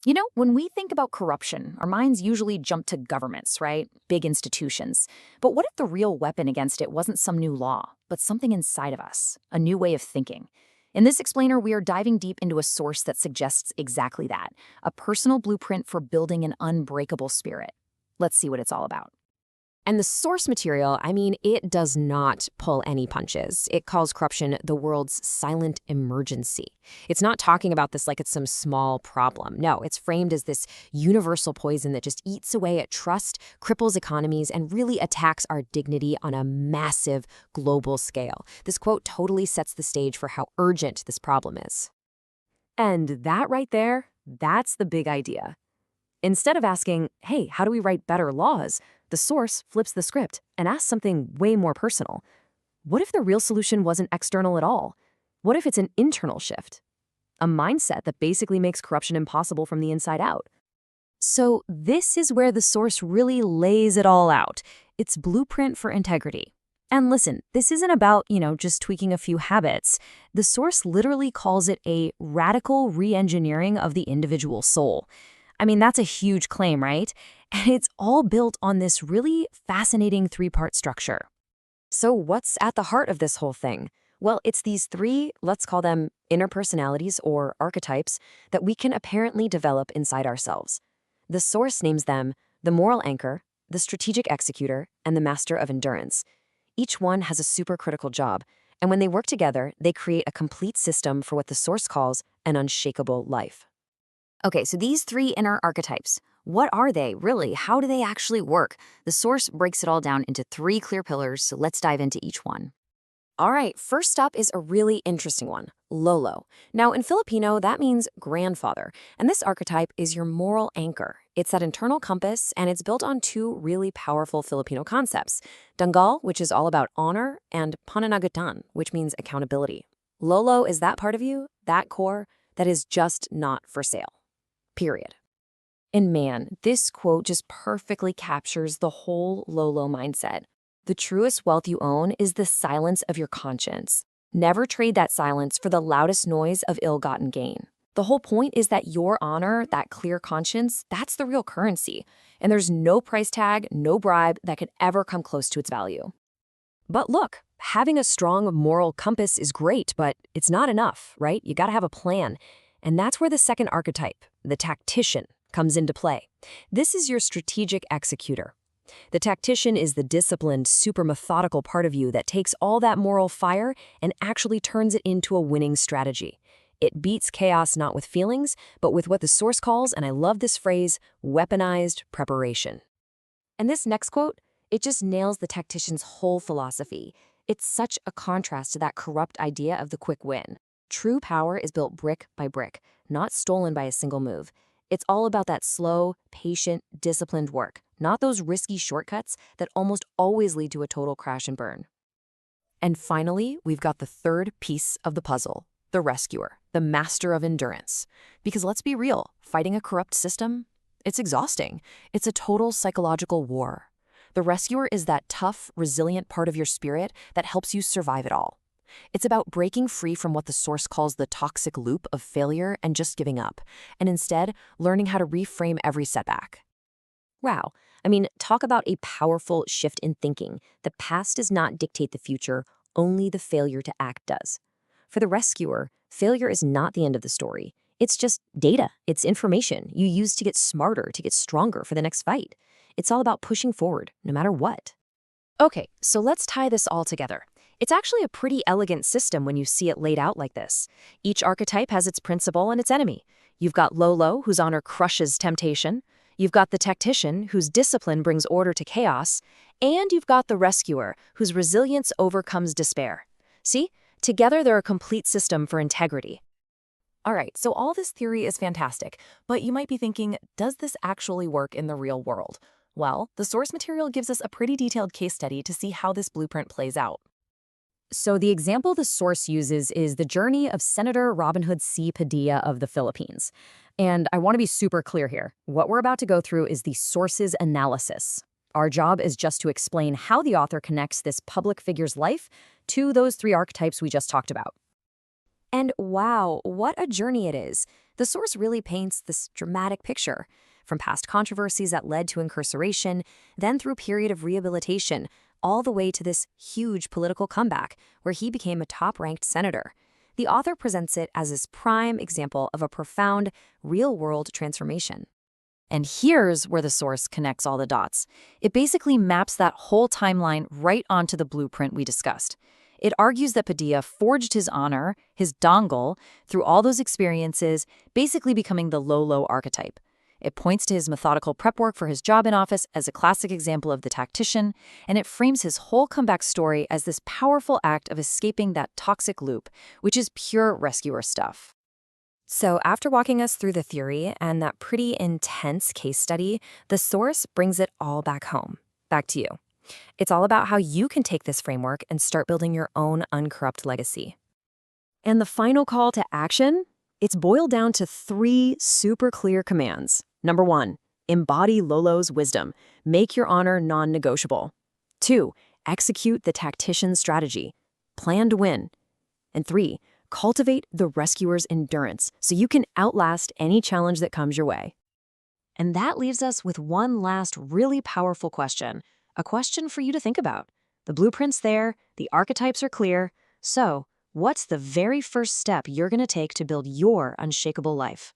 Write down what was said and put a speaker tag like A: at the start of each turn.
A: You know, when we think about corruption, our minds usually jump to governments, right? Big institutions. But what if the real weapon against it wasn't some new law, but something inside of us, a new way of thinking? In this explainer, we are diving deep into a source that suggests exactly that, a personal blueprint for building an unbreakable spirit. Let's see what it's all about.
B: And the source material, I mean, it does not pull any punches. It calls corruption the world's silent emergency. It's not talking about this like it's some small problem. No, it's framed as this universal poison that just eats away at trust, cripples economies, and really attacks our dignity on a massive global scale. This quote totally sets the stage for how urgent this problem is. And that right there, that's the big idea. Instead of asking, hey, how do we write better laws? The source flips the script and asks something way more personal. What if the real solution wasn't external at all? What if it's an internal shift? A mindset that basically makes corruption impossible from the inside out. So this is where the source really lays it all out. Its blueprint for integrity. And listen, this isn't about, just tweaking a few habits. The source literally calls it a radical re-engineering of the individual soul. I mean, that's a huge claim, right? And it's all built on this really fascinating three-part structure. So what's at the heart of this whole thing? Well, it's these three, let's call them inner personalities or archetypes, that we can apparently develop inside ourselves. The source names them the moral anchor, the strategic executor, and the master of endurance. Each one has a supercritical job, and when they work together, they create a complete system for what the source calls an unshakable life.
A: Okay, so these three inner archetypes, what are they really? How do they actually work? The source breaks it all down into three clear pillars, so let's dive into each one.
B: All right, first up is a really interesting one, Lolo. Now, in Filipino, that means grandfather, and this archetype is your moral anchor. It's that internal compass, and it's built on two really powerful Filipino concepts, Danggal, which is all about honor, and pananagutan, which means accountability. Lolo is that part of you, that core, that is just not for sale. Period. And man, this quote just perfectly captures the whole Lolo mindset. The truest wealth you own is the silence of your conscience. Never trade that silence for the loudest noise of ill-gotten gain. The whole point is that your honor, that clear conscience, that's the real currency. And there's no price tag, no bribe that could ever come close to its value. But look, having a strong moral compass is great, but it's not enough, right? You gotta have a plan. And that's where the second archetype, the tactician, comes into play. This is your strategic executor. The tactician is the disciplined, super methodical part of you that takes all that moral fire and actually turns it into a winning strategy. It beats chaos not with feelings, but with what the source calls, and I love this phrase, weaponized preparation. And this next quote, it just nails the tactician's whole philosophy. It's such a contrast to that corrupt idea of the quick win. True power is built brick by brick, not stolen by a single move. It's all about that slow, patient, disciplined work, not those risky shortcuts that almost always lead to a total crash and burn. And finally, we've got the third piece of the puzzle, the rescuer, the master of endurance. Because let's be real, fighting a corrupt system, it's exhausting. It's a total psychological war. The rescuer is that tough, resilient part of your spirit that helps you survive it all. It's about breaking free from what the source calls the toxic loop of failure and just giving up, and instead learning how to reframe every setback. Wow, I mean, talk about a powerful shift in thinking. The past does not dictate the future, only the failure to act does. For the rescuer, failure is not the end of the story. It's just data, it's information you use to get smarter, to get stronger for the next fight. It's all about pushing forward, no matter what. Okay, so let's tie this all together. It's actually a pretty elegant system when you see it laid out like this. Each archetype has its principle and its enemy. You've got Lolo, whose honor crushes temptation. You've got the tactician, whose discipline brings order to chaos. And you've got the rescuer, whose resilience overcomes despair. See? Together, they're a complete system for integrity. All right, so all this theory is fantastic, but you might be thinking, does this actually work in the real world? Well, the source material gives us a pretty detailed case study to see how this blueprint plays out. So the example the source uses is the journey of Senator Robin Hood C. Padilla of the Philippines. And I want to be super clear here. What we're about to go through is the source's analysis. Our job is just to explain how the author connects this public figure's life to those three archetypes we just talked about. And wow, what a journey it is. The source really paints this dramatic picture, from past controversies that led to incarceration, then through a period of rehabilitation, all the way to this huge political comeback where he became a top-ranked senator. The author presents it as his prime example of a profound, real-world transformation.
A: And here's where the source connects all the dots. It basically maps that whole timeline right onto the blueprint we discussed. It argues that Padilla forged his honor, his dongle, through all those experiences, basically becoming the Lolo archetype. It points to his methodical prep work for his job in office as a classic example of the tactician, and it frames his whole comeback story as this powerful act of escaping that toxic loop, which is pure rescuer stuff.
B: So after walking us through the theory and that pretty intense case study, the source brings it all back home, back to you. It's all about how you can take this framework and start building your own uncorrupt legacy. And the final call to action? It's boiled down to 3 super clear commands. Number 1, embody Lolo's wisdom. Make your honor non-negotiable. 2, execute the tactician strategy. Plan to win. And 3, cultivate the rescuer's endurance so you can outlast any challenge that comes your way. And that leaves us with one last really powerful question, a question for you to think about. The blueprint's there, the archetypes are clear, so what's the very first step you're going to take to build your unshakable life?